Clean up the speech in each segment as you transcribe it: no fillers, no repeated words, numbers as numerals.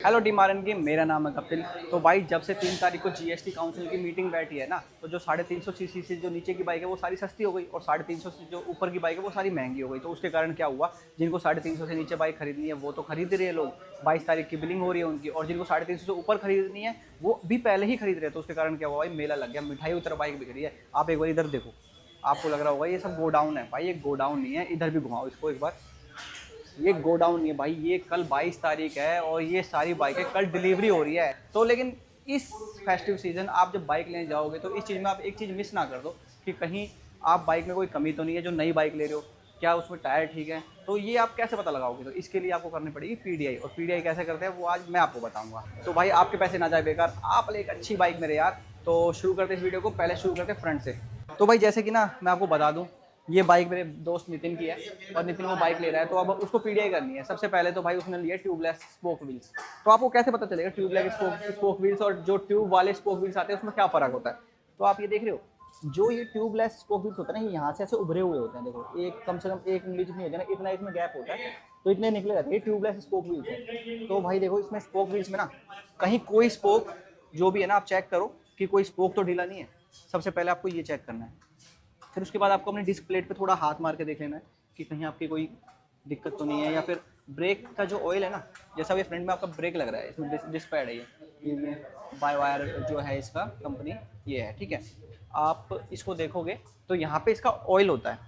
Hello डिमारन की, मेरा नाम है कपिल। तो भाई जब से 3 तारीख को जीएसटी काउंसिल की मीटिंग बैठी है ना, तो जो 350 सीसी से जो नीचे की बाइक है वो सारी सस्ती हो गई और 350 से जो ऊपर की बाइक है वो सारी महंगी हो गई। तो उसके कारण क्या हुआ, जिनको 350 से नीचे बाइक खरीदनी है वो तो खरीद रहे हैं लोग, 22 तारीख की बिलिंग हो रही है उनकी, और जिनको 350 से ऊपर खरीदनी है वो भी पहले ही खरीद रहे हैं। तो उसके कारण क्या हुआ भाई, मेला लग गया, मिठाई उतर बाइक बिक रही है। आप एक बार इधर देखो, आपको लग रहा होगा ये सब गोडाउन है। भाई ये गोडाउन नहीं है, इधर भी घुमाओ इसको एक बार। ये गोडाउन नहीं है भाई, ये कल 22 तारीख है और ये सारी बाइकें कल डिलीवरी हो रही है। तो लेकिन इस फेस्टिव सीजन आप जब बाइक लेने जाओगे तो इस चीज़ में आप एक चीज़ मिस ना कर दो कि कहीं आप बाइक में कोई कमी तो नहीं है। जो नई बाइक ले रहे हो, क्या उसमें टायर ठीक है, तो ये आप कैसे पता लगाओगे? तो इसके लिए आपको करनी पड़ेगी पीडीआई। और पीडीआई कैसे करते हैं वो आज मैं आपको बताऊंगा। तो भाई आपके पैसे ना जाए बेकार, आप ले एक अच्छी बाइक मेरे यार। तो शुरू करते इस वीडियो को, पहले शुरू करते फ्रंट से। तो भाई जैसे कि ना मैं आपको बता दूं, ये बाइक मेरे दोस्त नितिन की है और नितिन वो बाइक ले रहा है, तो अब उसको पीडीआई करनी है। सबसे पहले तो भाई उसने लिया ट्यूबलेस स्पोक व्हील्स। तो आपको कैसे पता चलेगा ट्यूबलेस स्पोक व्हील्स और जो ट्यूब वाले स्पोक व्हील्स आते हैं उसमें क्या फ़र्क होता है? तो आप ये देख रहे हो, जो ये ट्यूबलेस स्पोक व्हील्स होता है ना, ये यहाँ से ऐसे उभरे हुए होते हैं। देखो, एक कम से कम 1 उंगली जितनी होती है ना, इतना इसमें गैप होता है, तो इतने निकले रहते हैं। ये ट्यूबलेस स्पोक व्हील्स है। तो भाई देखो, इसमें स्पोक व्हील्स में ना कहीं कोई स्पोक जो भी है ना, आप चेक करो कि कोई स्पोक तो ढीला नहीं है। सबसे पहले आपको ये चेक करना है। फिर उसके बाद आपको अपनी डिस्क प्लेट पे थोड़ा हाथ मार के देख लेना है कि कहीं आपकी कोई दिक्कत तो नहीं है। या फिर ब्रेक का जो ऑयल है ना, जैसा ये फ्रंट में आपका ब्रेक लग रहा है, इसमें डिस्क पैड है, ये बाय वायर जो है इसका कंपनी ये है, ठीक है। आप इसको देखोगे तो यहाँ पे इसका ऑयल होता है।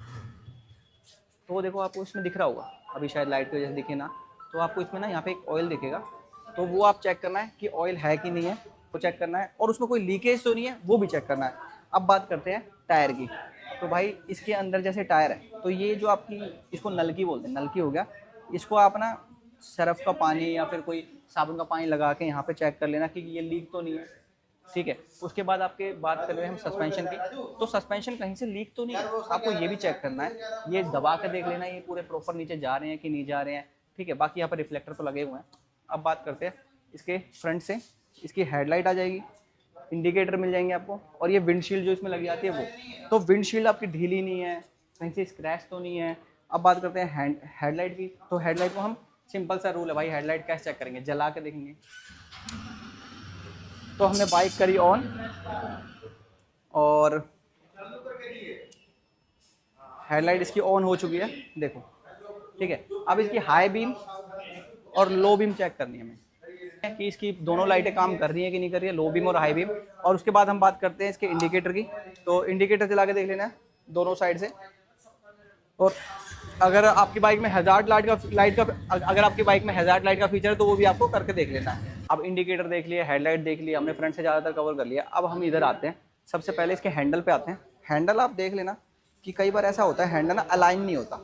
तो वो देखो, आपको इसमें दिख रहा होगा, अभी शायद लाइट की वजह से दिखे ना, तो आपको इसमें ना यहाँ पे एक ऑयल दिखेगा। तो वो आप चेक करना है कि ऑयल है कि नहीं है, वो चेक करना है। और उसमें कोई लीकेज तो नहीं है, वो भी चेक करना है। अब बात करते हैं टायर की। तो भाई इसके अंदर जैसे टायर है, तो ये जो आपकी, इसको नलकी बोलते हैं, नलकी हो गया। इसको आप ना सरफ का पानी या फिर कोई साबुन का पानी लगा के यहाँ पे चेक कर लेना कि ये लीक तो नहीं है, ठीक है। उसके बाद आपके बात कर रहे हैं हम सस्पेंशन की, तो सस्पेंशन कहीं से लीक तो नहीं है, आपको ये भी चेक करना है। ये दबा कर देख लेना ये पूरे प्रॉपर नीचे जा रहे हैं कि नहीं जा रहे हैं, ठीक है। बाकी यहाँ पर रिफ्लेक्टर तो लगे हुए हैं। अब बात करते हैं इसके फ्रंट से। इसकी हेडलाइट आ जाएगी, इंडिकेटर मिल जाएंगे आपको, और ये विंडशील्ड जो इसमें लगी जाती है वो। तो विंडशील्ड आपकी ढीली नहीं है, कहीं से स्क्रैच तो नहीं है। अब बात करते हैं हेडलाइट की। तो हेडलाइट को हम, सिंपल सा रूल है भाई, हेडलाइट कैसे चेक करेंगे? जला के देखेंगे। तो हमने बाइक करी ऑन और हेडलाइट इसकी ऑन हो चुकी है, देखो, ठीक है। अब इसकी हाई बीम और लो बीम चेक करनी है हमें कि इसकी दोनों लाइटें काम कर रही हैं कि नहीं कर रही है, लो बीम और हाई बीम। और उसके बाद हम बात करते हैं इसके इंडिकेटर की। तो इंडिकेटर चला के देख लेना है दोनों साइड से। और अगर आपकी बाइक में हैजार्ड लाइट का अगर आपकी बाइक में हैजार्ड लाइट का फीचर है तो वो भी आपको करके देख लेना है। अब इंडिकेटर देख लिया, हेडलाइट देख लिया हमने, फ्रंट से ज़्यादातर कवर कर लिया। अब हम इधर आते हैं, सबसे पहले इसके हैंडल पे आते हैं। हैंडल आप देख लेना कि कई बार ऐसा होता है हैंडल ना अलाइन नहीं होता,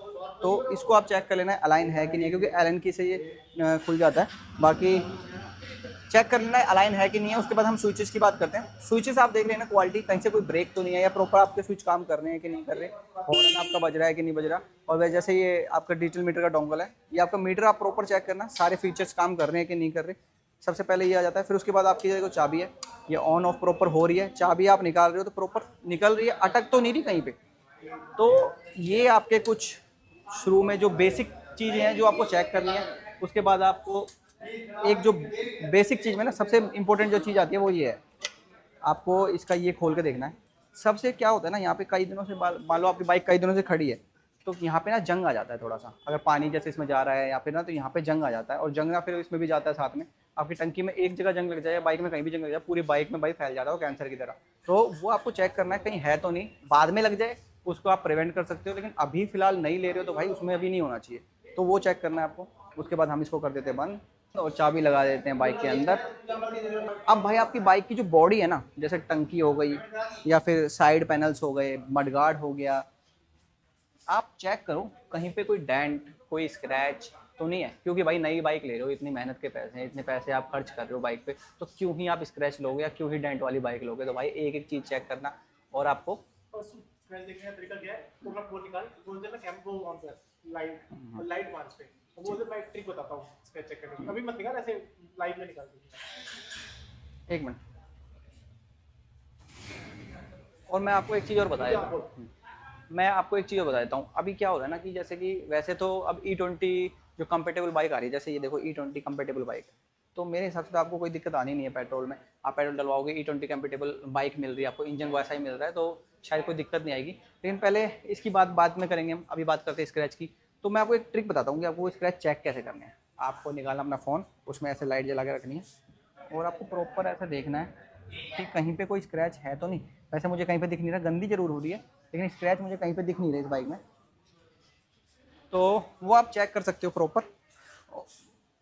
तो इसको आप चेक कर लेना है अलाइन है कि नहीं है, क्योंकि एलन की से ये खुल जाता है। बाकी चेक कर लेना है अलाइन है कि नहीं है। उसके बाद हम स्विचेस की बात करते हैं। स्विचेस आप देख लेना क्वालिटी, कहीं से कोई ब्रेक तो नहीं है, या प्रॉपर आपके स्विच काम कर रहे हैं कि नहीं कर रहे, हॉर्न आपका बज रहा है कि नहीं बज रहा। और वह जैसे ये आपका डिजिटल मीटर का डोंगल है, ये आपका मीटर आप प्रॉपर चेक करना सारे फीचर्स काम कर रहे हैं कि नहीं कर रहे। सबसे पहले ये आ जाता है। फिर उसके बाद आपकी जो चाबी है, ये ऑन ऑफ प्रॉपर हो रही है, चाबी आप निकाल रहे हो तो प्रॉपर निकल रही है, अटक तो नहीं रही कहीं पर। तो ये आपके कुछ शुरू में जो बेसिक चीज़ें हैं जो आपको चेक करनी है। उसके बाद आपको एक जो बेसिक चीज़ में ना सबसे इंपॉर्टेंट जो चीज़ आती है वो ये है, आपको इसका ये खोल के देखना है। सबसे क्या होता है ना, यहाँ पे कई दिनों से मान लो आपकी बाइक कई दिनों से खड़ी है, तो यहाँ पे ना जंग आ जाता है थोड़ा सा, अगर पानी जैसे इसमें जा रहा है या फिर ना, तो यहाँ पे जंग आ जाता है। और जंग ना फिर इसमें भी जाता है साथ में। आपकी टंकी में एक जगह जंग लग जाए, बाइक में कहीं भी जंग लग जाए, पूरी बाइक में भाई फैल जाता है वो कैंसर की तरह। तो वो आपको चेक करना है कहीं है तो नहीं, बाद में लग जाए उसको आप प्रिवेंट कर सकते हो, लेकिन अभी फिलहाल नहीं ले रहे हो तो भाई उसमें अभी नहीं होना चाहिए। तो वो चेक करना है आपको। उसके बाद हम इसको कर देते हैं बंद और चाबी लगा देते हैं बाइक के अंदर। अब भाई आपकी बाइक की जो बॉडी है ना, जैसे टंकी हो गई या फिर साइड पैनल्स हो गए, मडगार्ड हो गया, आप चेक करो कहीं पे कोई डेंट कोई स्क्रैच तो नहीं है। क्योंकि भाई नई बाइक ले रहे हो, इतनी मेहनत के पैसे हैं, इतने पैसे आप खर्च कर रहे हो बाइक पे, तो क्यों ही आप स्क्रैच लोगे या क्यों ही डेंट वाली बाइक लोगे? तो भाई एक एक चीज़ चेक करना। और आपको स्क्रैच देखने का तरीका क्या है, तो अपना फोन निकाल, फोन से ना कैमरा ऑन कर, लाइट लाइट मार्च पे, वो से मैं ट्रिक बताता हूँ स्क्रैच चेक करने की। अभी मत निकाल, ऐसे लाइव में निकाल दीजिए। एक मिनट, और मैं आपको एक चीज़ और बताया, मैं आपको एक चीज़ और बता देता हूँ। अभी क्या हो रहा है ना कि जैसे कि वैसे तो अब E20 जो कंपेटेबल बाइक आ रही है, जैसे ये देखो E20 कंपेटेबल बाइक है, तो मेरे हिसाब से तो आपको कोई दिक्कत आनी नहीं है पेट्रोल में। आप पेट्रोल डलवाओगे, E20 कंपेटेबल बाइक मिल रही है आपको, इंजन वैसा ही मिल रहा है, तो शायद कोई दिक्कत नहीं आएगी। लेकिन पहले इसकी बात बाद में करेंगे हम, अभी बात करते हैं स्क्रैच की। तो मैं आपको एक ट्रिक बताता हूँ कि आपको स्क्रैच चेक कैसे करने हैं। आपको निकालना अपना फ़ोन, उसमें ऐसे लाइट जला के रखनी है और आपको प्रॉपर ऐसा देखना है कि कहीं पे कोई स्क्रैच है तो नहीं। वैसे मुझे कहीं पे दिख नहीं रहा, गंदी जरूर हो रही है, लेकिन स्क्रैच मुझे कहीं पे दिख नहीं रहा इस बाइक में। तो वो आप चेक कर सकते हो प्रॉपर।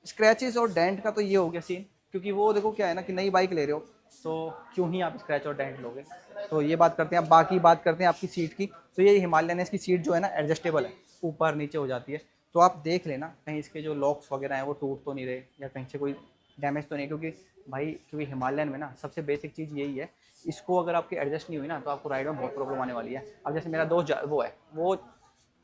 स्क्रैचेस और डेंट का तो ये हो गया सीन, क्योंकि वो देखो क्या है ना कि नई बाइक ले रहे हो तो क्यों ही आप स्क्रैच और डेंट लोगे। तो ये बात करते हैं। अब बाकी बात करते हैं आपकी सीट की। तो ये हिमालयन है, इसकी सीट जो है ना एडजस्टेबल है, ऊपर नीचे हो जाती है। तो आप देख लेना कहीं इसके जो लॉक्स वगैरह हैं वो टूट तो नहीं रहे या कहीं से कोई डैमेज तो नहीं, क्योंकि हिमालयन में ना सबसे बेसिक चीज़ यही है, इसको अगर आपकी एडजस्ट नहीं हुई ना तो आपको राइड में बहुत प्रॉब्लम आने वाली है। अब जैसे मेरा दोस्त वो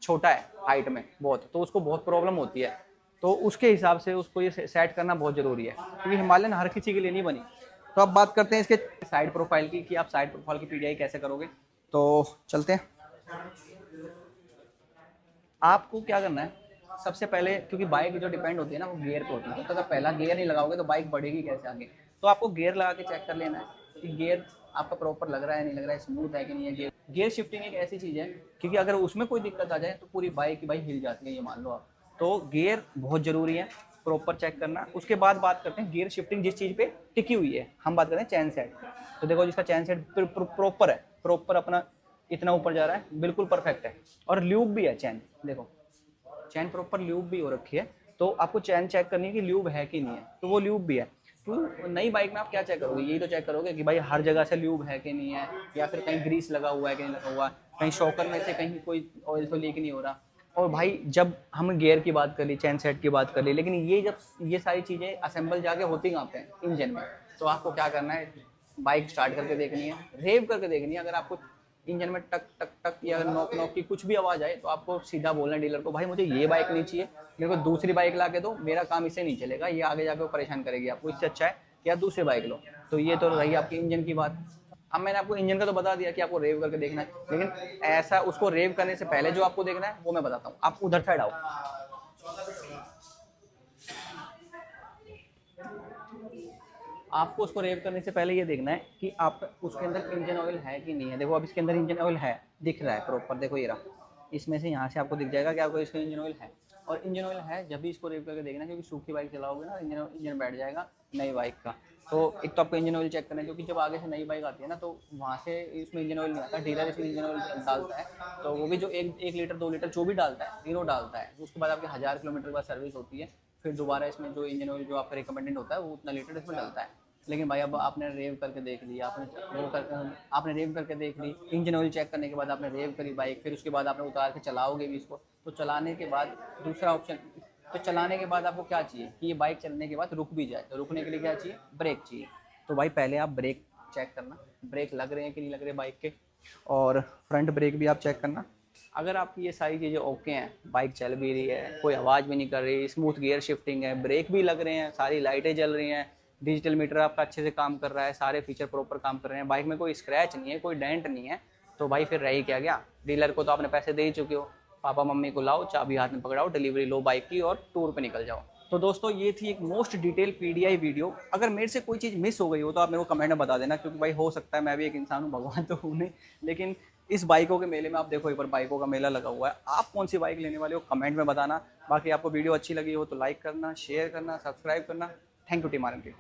छोटा है हाइट में बहुत, तो उसको बहुत प्रॉब्लम होती है। तो उसके हिसाब से उसको ये सेट करना बहुत ज़रूरी है, क्योंकि हिमालयन हर किसी के लिए नहीं बनी। तो अब बात करते हैं इसके साइड प्रोफाइल की कि आप साइड प्रोफाइल की पीडीआई कैसे करोगे। तो चलते हैं। आपको क्या करना है सबसे पहले, क्योंकि बाइक जो डिपेंड होती है ना वो गियर पे होती है, तो अगर पहला गियर नहीं लगाओगे तो बाइक बढ़ेगी कैसे आगे। तो आपको गियर लगा के चेक कर लेना है कि गियर आपका प्रॉपर लग रहा है नहीं लग रहा है, स्मूथ है कि नहीं है। गियर शिफ्टिंग एक ऐसी चीज़ है, क्योंकि अगर उसमें कोई दिक्कत आ जाए तो पूरी बाइक की बाइक हिल जाती है, ये मान लो आप। तो गियर बहुत ज़रूरी है, प्रॉपर चेक करना। उसके बाद बात करते हैं गियर शिफ्टिंग जिस चीज़ पे टिकी हुई है। हम बात करें चैन सेट। तो देखो जिसका चैन सेट प्रॉपर है, प्रॉपर अपना इतना ऊपर जा रहा है, बिल्कुल परफेक्ट है, और ल्यूब भी है चैन। देखो चैन प्रॉपर ल्यूब भी हो रखी है। तो आपको चैन चेक करनी है कि ल्यूब है कि नहीं है, तो वो ल्यूब भी है। तो नई बाइक में आप क्या चेक करोगे, यही तो चेक करोगे कि भाई हर जगह से ल्यूब है कि नहीं है, या फिर कहीं ग्रीस लगा हुआ है कि नहीं लगा हुआ, कहीं शॉकर में से कहीं कोई ऑयल तो लीक नहीं हो रहा। और भाई जब हम गियर की बात कर ली, चैन सेट की बात कर ली, लेकिन ये सारी चीज़ें असेंबल जाके होती कहाँ पे हैं, इंजन में। तो आपको क्या करना है, बाइक स्टार्ट करके देखनी है, रेव करके देखनी है। अगर आपको इंजन में टक टक टक या नॉक नॉक की कुछ भी आवाज़ आए तो आपको सीधा बोलना है डीलर को, भाई मुझे ये बाइक नहीं चाहिए, मेरे को दूसरी बाइक ला के दो, मेरा काम इससे नहीं चलेगा, ये आगे जाके परेशान करेगी आपको, इससे अच्छा है कि आप दूसरी बाइक लो। तो ये तो रही आपकी इंजन की बात। अब मैंने आपको इंजन का तो बता दिया कि आपको रेव करके देखना है, लेकिन ऐसा उसको रेव करने से पहले जो आपको देखना है वो मैं बताता हूँ। आप उधर साइड आओ। आपको उसको रेव करने से पहले ये देखना है कि आप उसके अंदर इंजन ऑयल है कि नहीं है। देखो अब इसके अंदर इंजन ऑयल है, दिख रहा है प्रॉपर, देखो ये रहा, इसमें से यहाँ से आपको दिख जाएगा कि आपको इसका इंजन ऑयल है। और इंजन ऑयल है जब भी इसको रेव करके देखना, क्योंकि सूखी बाइक चलाओगे ना इंजन बैठ जाएगा नई बाइक का। तो एक तो आपको इंजन ऑयल चेक करना है, क्योंकि जब आगे से नई बाइक आती है ना तो वहाँ से इसमें इंजन ऑयल नहीं आता, डीलर इसमें इंजन ऑयल डालता है। तो वो भी जो एक लीटर 2 लीटर जो भी डालता है, तीनों डालता है। उसके बाद आपके 1000 किलोमीटर बाद सर्विस होती है, फिर दोबारा इसमें जो इंजन ऑयल जो आपका रिकमेंडेड होता है वो उतना लीटर इसमें डलता है। लेकिन भाई अब आपने रेव करके देख लिया, आपने रेव करके देख ली, इंजन ऑयल चेक करने के बाद आपने रेव करी बाइक, फिर उसके बाद आपने उतार के चलाओगे भी इसको। तो चलाने के बाद दूसरा ऑप्शन, तो चलाने के बाद आपको क्या चाहिए कि ये बाइक चलने के बाद रुक भी जाए। तो रुकने के लिए क्या चाहिए, ब्रेक चाहिए। तो भाई पहले आप ब्रेक चेक करना, ब्रेक लग रहे हैं कि नहीं लग रहे बाइक के, और फ्रंट ब्रेक भी आप चेक करना। अगर आपकी ये सारी चीज़ें ओके हैं, बाइक चल भी रही है, कोई आवाज़ भी नहीं कर रही, स्मूथ गियर शिफ्टिंग है, ब्रेक भी लग रहे हैं, सारी लाइटें जल रही हैं, डिजिटल मीटर आपका अच्छे से काम कर रहा है, सारे फीचर प्रॉपर काम कर रहे हैं, बाइक में कोई स्क्रैच नहीं है, कोई डेंट नहीं है, तो भाई फिर रही क्या गया। डीलर को तो आपने पैसे दे ही चुके हो, पापा मम्मी को लाओ, चाबी हाथ में पकड़ाओ, डिलीवरी लो बाइक की और टूर पे निकल जाओ। तो दोस्तों ये थी एक मोस्ट डिटेल पीडीआई वीडियो। अगर मेरे से कोई चीज़ मिस हो गई हो तो आप मेरे को कमेंट में बता देना, क्योंकि भाई हो सकता है मैं भी एक इंसान हूँ, भगवान तो हूँ नहीं। लेकिन इस बाइकों के मेले में आप देखो एक बार, बाइकों का मेला लगा हुआ है, आप कौन सी बाइक लेने वाले हो कमेंट में बताना। बाकी आपको वीडियो अच्छी लगी हो तो लाइक करना, शेयर करना, सब्सक्राइब करना। थैंक यू टीम आरएम की।